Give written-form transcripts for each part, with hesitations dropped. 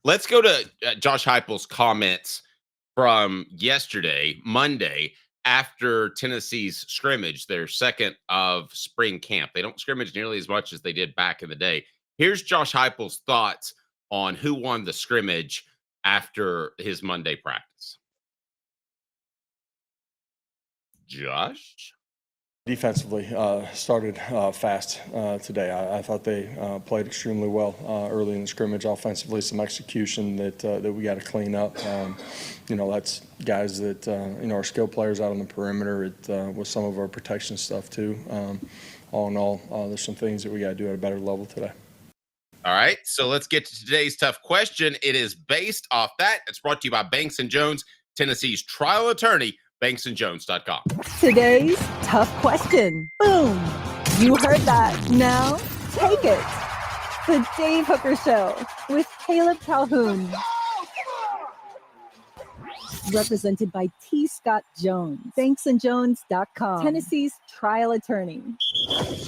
let's go to Josh Heupel's comments from yesterday, Monday, after Tennessee's scrimmage, their second of spring camp. They don't scrimmage nearly as much as they did back in the day. Here's Josh Heupel's thoughts on who won the scrimmage after his Monday practice. Josh? Defensively, started fast today. I thought they played extremely well early in the scrimmage. Offensively, some execution that we got to clean up. That's guys that are skill players out on the perimeter with some of our protection stuff too. All in all, there's some things that we got to do at a better level today. All right, so let's get to today's tough question. It is based off that. It's brought to you by Banks & Jones, Tennessee's trial attorney, banksandjones.com. Today's tough question. Boom. You heard that. Now take it. The Dave Hooker Show with Caleb Calhoun. Represented by T. Scott Jones, banksandjones.com, Tennessee's trial attorney.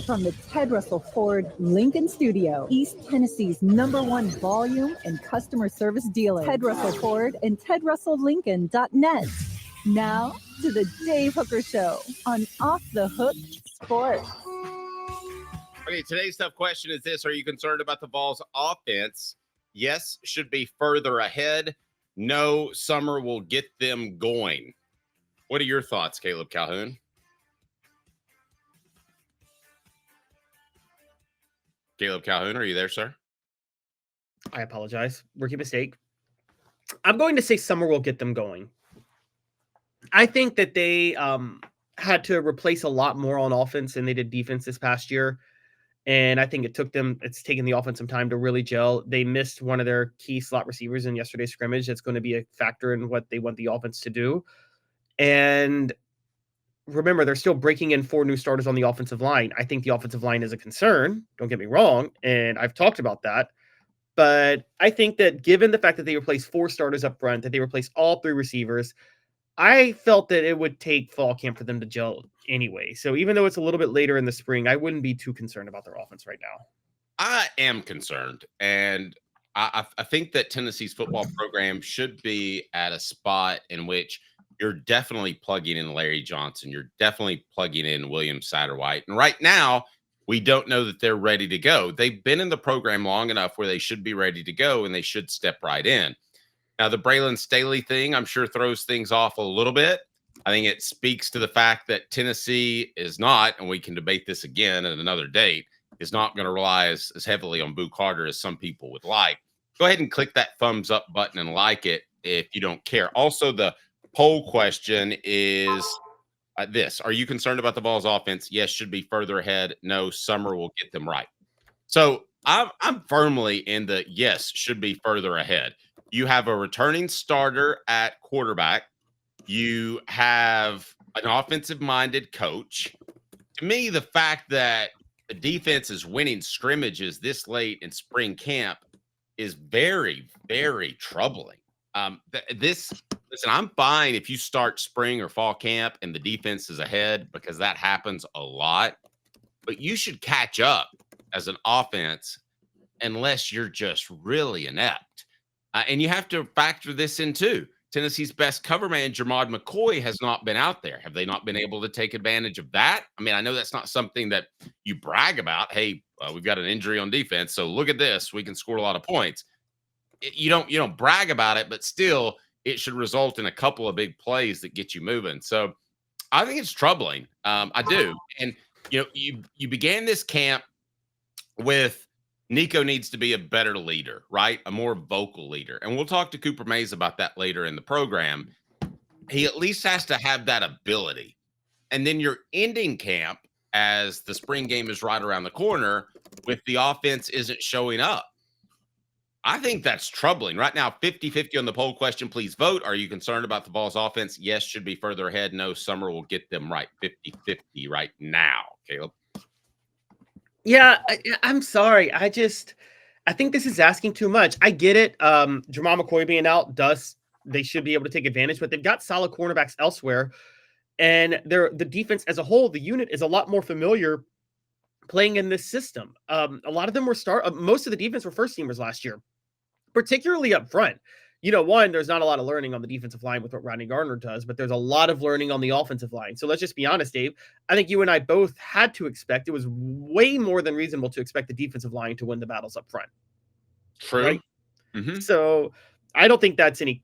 From the Ted Russell Ford Lincoln Studio, East Tennessee's #1 volume and customer service dealer, Ted Russell Ford and TedRussellLincoln.net. Now to the Dave Hooker Show on Off the Hook Sports. Okay, today's tough question is this. Are you concerned about the Vols offense? Yes, should be further ahead. No, summer will get them going. What are your thoughts, Caleb Calhoun? Caleb Calhoun, are you there, sir? I apologize. Rookie mistake. I'm going to say summer will get them going. I think that they had to replace a lot more on offense than they did defense this past year. And I think it's taken the offense some time to really gel. They missed one of their key slot receivers in yesterday's scrimmage. That's going to be a factor in what they want the offense to do. And remember, they're still breaking in 4 new starters on the offensive line. I think the offensive line is a concern. Don't get me wrong. And I've talked about that. But I think that given the fact that they replaced 4 starters up front, that they replaced all 3 receivers, I felt that it would take fall camp for them to gel anyway. So even though it's a little bit later in the spring, I wouldn't be too concerned about their offense right now. I am concerned. And I think that Tennessee's football program should be at a spot in which you're definitely plugging in Larry Johnson. You're definitely plugging in William Satterwhite. And right now, we don't know that they're ready to go. They've been in the program long enough where they should be ready to go and they should step right in. Now, the Braylon Staley thing, I'm sure, throws things off a little bit. I think it speaks to the fact that Tennessee is not, and we can debate this again at another date, is not going to rely as heavily on Boo Carter as some people would like. Go ahead and click that thumbs up button and like it if you don't care. Also, the poll question is this. Are you concerned about the Vols offense? Yes, should be further ahead. No, summer will get them right. So I'm firmly in the yes, should be further ahead. You have a returning starter at quarterback. You have an offensive-minded coach. To me, the fact that the defense is winning scrimmages this late in spring camp is very, very troubling. Listen, I'm fine if you start spring or fall camp and the defense is ahead because that happens a lot. But you should catch up as an offense unless you're just really inept. And you have to factor this in too. Tennessee's best cover man, Jermod McCoy, has not been out there. Have they not been able to take advantage of that? I mean, I know that's not something that you brag about. Hey, we've got an injury on defense, so look at this. We can score a lot of points. You don't brag about it, but still, it should result in a couple of big plays that get you moving. So I think it's troubling. I do. And you began this camp with Nico needs to be a better leader, right? A more vocal leader. And we'll talk to Cooper Mays about that later in the program. He at least has to have that ability. And then you're ending camp as the spring game is right around the corner with the offense isn't showing up. I think that's troubling. Right now, 50-50 on the poll question. Please vote. Are you concerned about the Vols offense? Yes, should be further ahead. No, summer will get them right. 50-50 right now, Caleb. Yeah, I'm sorry. I think this is asking too much. I get it. Jermod McCoy being out they should be able to take advantage, but they've got solid cornerbacks elsewhere. And the defense as a whole, the unit is a lot more familiar playing in this system. A lot of them were most of the defense were first teamers last year. particularly up front. You know, one, there's not a lot of learning on the defensive line with what Rodney Gardner does, but there's a lot of learning on the offensive line. So let's just be honest, Dave. I think you and I both had to expect, it was way more than reasonable to expect the defensive line to win the battles up front. True. Right? Mm-hmm. So I don't think that's any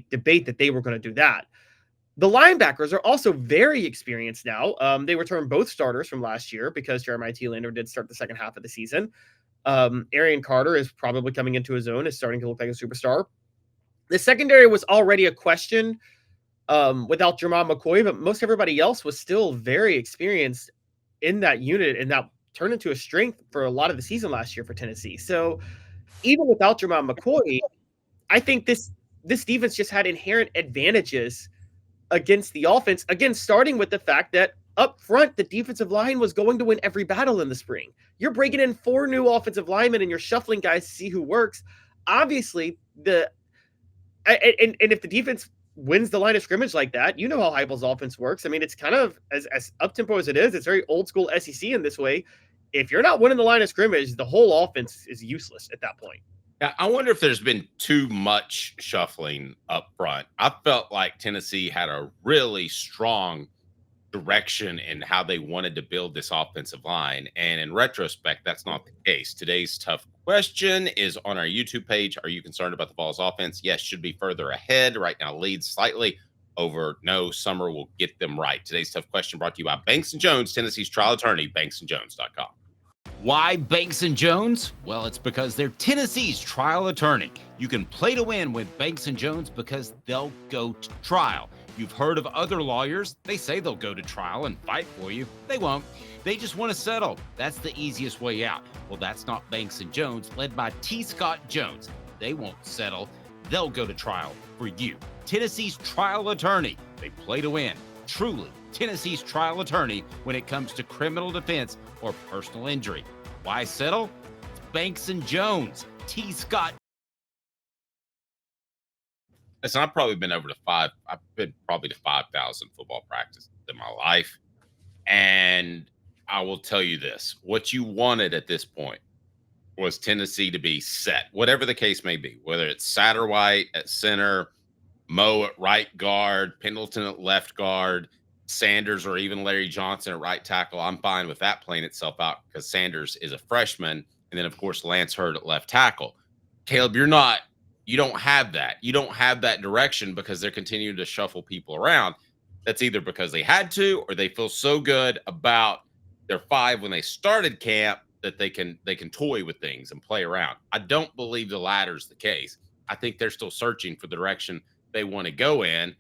debate that they were going to do that. The linebackers are also very experienced now. They returned both starters from last year because Jeremiah Thielander did start the second half of the season. Arian Carter is probably coming into his own, is starting to look like a superstar. The secondary was already a question without Jermon McCoy, but most everybody else was still very experienced in that unit, and that turned into a strength for a lot of the season last year for Tennessee. So even without Jermon McCoy, I think this defense just had inherent advantages against the offense. Again, starting with the fact that up front, the defensive line was going to win every battle in the spring. You're breaking in 4 new offensive linemen and you're shuffling guys to see who works. Obviously, and if the defense wins the line of scrimmage like that, you know how Heupel's offense works. I mean, it's kind of as up-tempo as it is. It's very old school SEC in this way. If you're not winning the line of scrimmage, the whole offense is useless at that point. I wonder if there's been too much shuffling up front. I felt like Tennessee had a really strong direction in how they wanted to build this offensive line. And in retrospect, that's not the case. Today's tough question is on our YouTube page. Are you concerned about the Vols offense? Yes, should be further ahead. Right now, leads slightly over. No, Summer will get them right. Today's tough question brought to you by Banks & Jones, Tennessee's trial attorney, banksandjones.com. Why Banks & Jones? Well, it's because they're Tennessee's trial attorney. You can play to win with Banks & Jones because they'll go to trial. You've heard of other lawyers. They say they'll go to trial and fight for you. They won't. They just want to settle. That's the easiest way out. Well, that's not Banks & Jones, led by T. Scott Jones. They won't settle. They'll go to trial for you. Tennessee's trial attorney. They play to win. Truly, Tennessee's trial attorney when it comes to criminal defense or personal injury. Why settle? It's Banks & Jones. T. Scott. Listen, I've probably been I've been probably to 5,000 football practices in my life. And I will tell you this, what you wanted at this point was Tennessee to be set, whatever the case may be, whether it's Satterwhite at center, Moe at right guard, Pendleton at left guard, Sanders or even Larry Johnson at right tackle. I'm fine with that playing itself out because Sanders is a freshman. And then, of course, Lance Hurd at left tackle. Caleb, you don't have that. You don't have that direction because they're continuing to shuffle people around. That's either because they had to or they feel so good about their 5 when they started camp that they can toy with things and play around. I don't believe the latter's the case. I think they're still searching for the direction they want to go in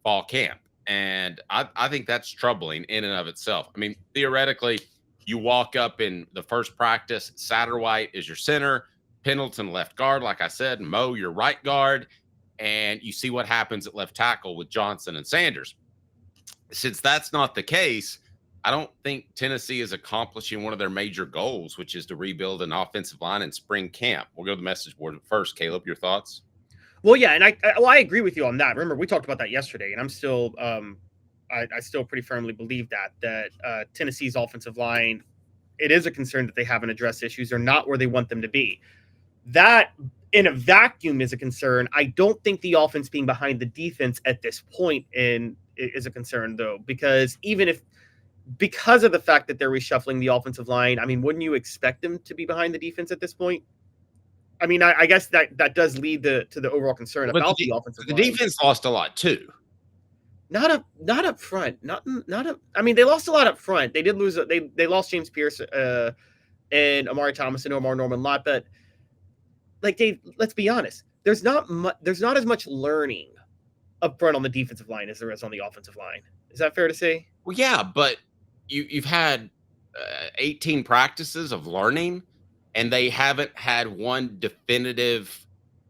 fall camp. And I think that's troubling in and of itself. I mean, theoretically, you walk up in the first practice, Satterwhite is your center, Pendleton left guard, like I said, Moe your right guard, and you see what happens at left tackle with Johnson and Sanders. Since that's not the case, I don't think Tennessee is accomplishing one of their major goals, which is to rebuild an offensive line in spring camp. We'll go to the message board first. Caleb, your thoughts? Well, yeah, and I agree with you on that. Remember, we talked about that yesterday, and I'm still I still pretty firmly believe that Tennessee's offensive line, it is a concern that they haven't addressed issues. They're not where they want them to be. That in a vacuum is a concern. I don't think the offense being behind the defense at this point is a concern, though, because because of the fact that they're reshuffling the offensive line, I mean, wouldn't you expect them to be behind the defense at this point? I mean, I guess that does lead to the overall concern about the offensive line. The defense lost a lot too. Not up front. I mean, they lost a lot up front. They did lose. They lost James Pierce and Amari Thomas and Omar Norman Lott. But like Dave, let's be honest. There's not as much learning up front on the defensive line as there is on the offensive line. Is that fair to say? Well, yeah, but you've had 18 practices of learning, and they haven't had one definitive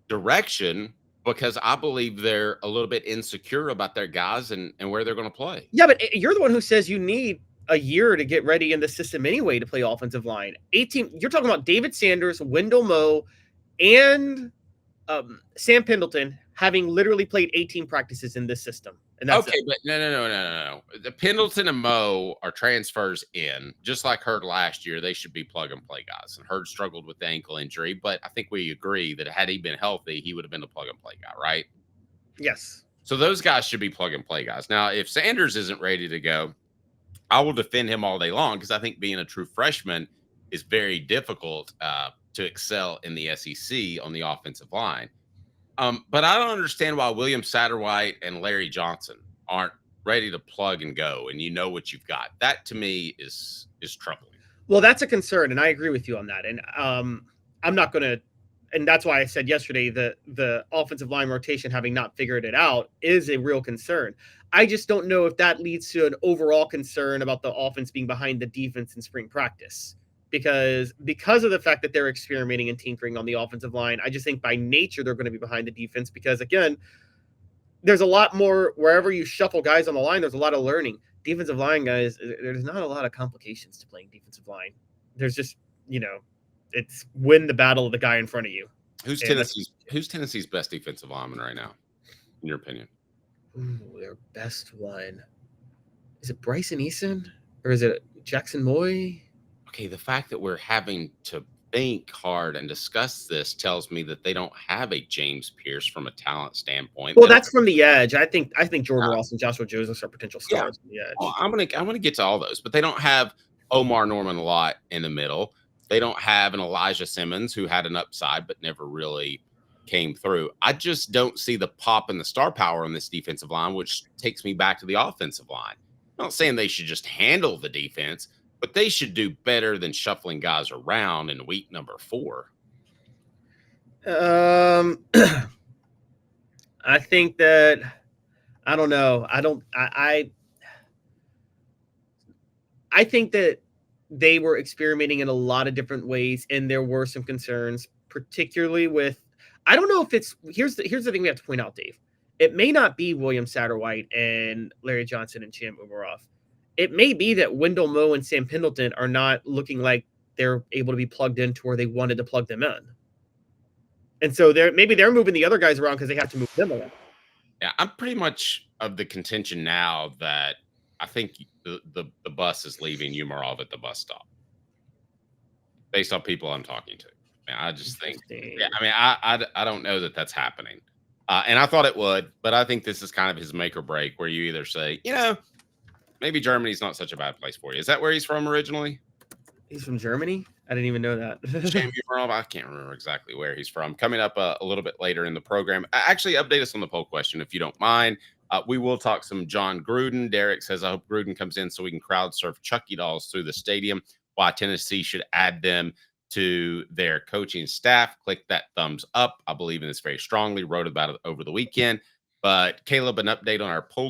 direction because I believe they're a little bit insecure about their guys and where they're going to play. Yeah, but you're the one who says you need a year to get ready in the system anyway to play offensive line. 18. You're talking about David Sanders, Wendell Moe, and Sam Pendleton having literally played 18 practices in this system And that's Okay, but no. The Pendleton and Moe are transfers in, just like Hurd last year. They should be plug and play guys. And Hurd struggled with the ankle injury, but I think we agree that had he been healthy, he would have been the plug and play guy, right? yes. So those guys should be plug and play guys. Now, if Sanders isn't ready to go, I will defend him all day long because I think being a true freshman is very difficult to excel in the SEC on the offensive line. But I don't understand why William Satterwhite and Larry Johnson aren't ready to plug and go, and you know what you've got. That to me is troubling. Well, that's a concern, and I agree with you on that. And I'm not going to, and that's why I said yesterday that the offensive line rotation, having not figured it out, is a real concern. I just don't know if that leads to an overall concern about the offense being behind the defense in spring practice. Because of the fact that they're experimenting and tinkering on the offensive line, I just think by nature they're going to be behind the defense because, again, there's a lot more wherever you shuffle guys on the line, there's a lot of learning. Defensive line guys, there's not a lot of complications to playing defensive line. There's just, it's win the battle of the guy in front of you. Who's Tennessee's best defensive lineman right now, in your opinion? Ooh, their best one. Is it Bryson Eason or is it Jackson Moy? Okay, the fact that we're having to think hard and discuss this tells me that they don't have a James Pierce from a talent standpoint. Well, that's from the edge. I think Jordan Ross and Joshua Joseph are potential stars from the edge. Well, I'm gonna get to all those, but they don't have Omar Norman Lott in the middle. They don't have an Elijah Simmons who had an upside but never really came through. I just don't see the pop and the star power on this defensive line, which takes me back to the offensive line. I'm not saying they should just handle the defense, but they should do better than shuffling guys around in week number 4. I think that I don't know. I think that they were experimenting in a lot of different ways, and there were some concerns, particularly with. I don't know if it's here's the thing we have to point out, Dave. It may not be William Satterwhite and Larry Johnson and Cham Umaroff. It may be that Wendell Moe and Sam Pendleton are not looking like they're able to be plugged into where they wanted to plug them in. And so they're moving the other guys around because they have to move them around. Yeah, I'm pretty much of the contention now that I think the bus is leaving Umarov at the bus stop based on people I'm talking to. I just think, I don't know that that's happening. And I thought it would, but I think this is kind of his make or break where you either say, maybe Germany's not such a bad place for you. Is that where he's from originally? He's from Germany? I didn't even know that. I can't remember exactly where he's from. Coming up a little bit later in the program. Actually, update us on the poll question if you don't mind. We will talk some John Gruden. Derek says, I hope Gruden comes in so we can crowd surf Chucky dolls through the stadium. Why Tennessee should add them to their coaching staff. Click that thumbs up. I believe in this very strongly. Wrote about it over the weekend. But Caleb, an update on our poll